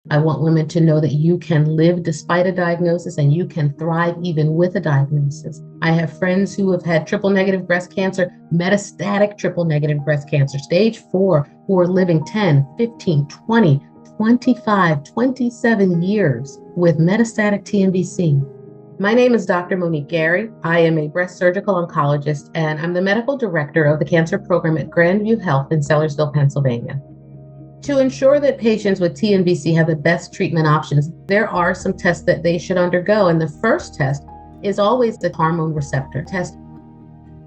I want women to know that you can live despite a diagnosis and you can thrive even with a diagnosis. I have friends who have had triple negative breast cancer, metastatic triple negative breast cancer, stage 4, who are living 10, 15, 20, 25, 27 years with metastatic TNBC. My name is Dr. Monique Gary. I am a breast surgical oncologist, and I'm the medical director of the cancer program at Grandview Health in Sellersville, Pennsylvania. To ensure that patients with TNBC have the best treatment options, there are some tests that they should undergo. And the first test is always the hormone receptor test.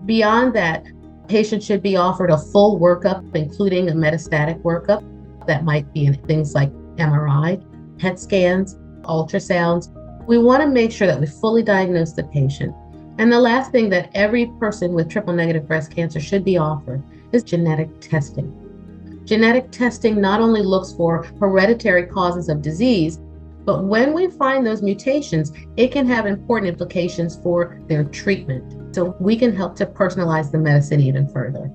Beyond that, patients should be offered a full workup, including a metastatic workup. That might be in things like MRI, PET scans, ultrasounds. We want to make sure that we fully diagnose the patient. And the last thing that every person with triple negative breast cancer should be offered is genetic testing. Genetic testing not only looks for hereditary causes of disease, but when we find those mutations, it can have important implications for their treatment. So we can help to personalize the medicine even further.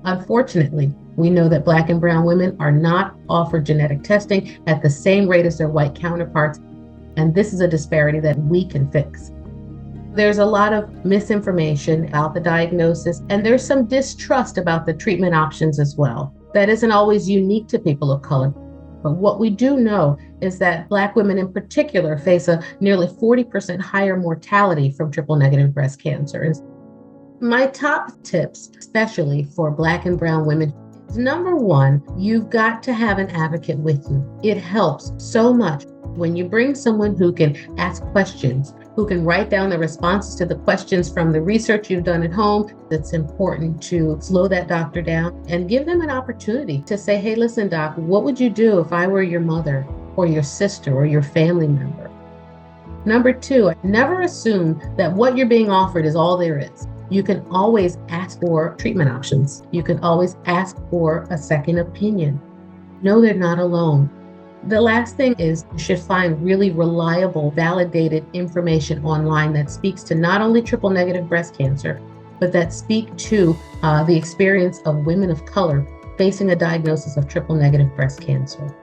Unfortunately, we know that Black and brown women are not offered genetic testing at the same rate as their white counterparts, and this is a disparity that we can fix. There's a lot of misinformation about the diagnosis, and there's some distrust about the treatment options as well. That isn't always unique to people of color. But what we do know is that Black women in particular face a nearly 40% higher mortality from triple negative breast cancer. And my top tips, especially for Black and brown women, is number one, you've got to have an advocate with you. It helps so much when you bring someone who can ask questions, who can write down the responses to the questions from the research you've done at home. It's important to slow that doctor down and give them an opportunity to say, hey, listen, doc, what would you do if I were your mother or your sister or your family member? Number two, never assume that what you're being offered is all there is. You can always ask for treatment options. You can always ask for a second opinion. No, they're not alone. The last thing is you should find really reliable, validated information online that speaks to not only triple negative breast cancer, but that speak to the experience of women of color facing a diagnosis of triple negative breast cancer.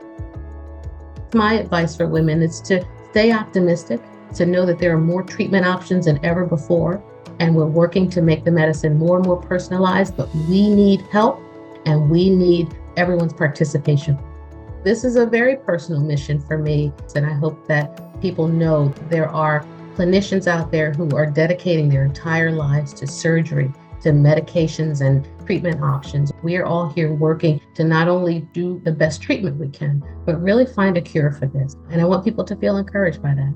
My advice for women is to stay optimistic, to know that there are more treatment options than ever before, and we're working to make the medicine more and more personalized, but we need help and we need everyone's participation. This is a very personal mission for me, and I hope that people know there are clinicians out there who are dedicating their entire lives to surgery, to medications and treatment options. We are all here working to not only do the best treatment we can, but really find a cure for this. And I want people to feel encouraged by that.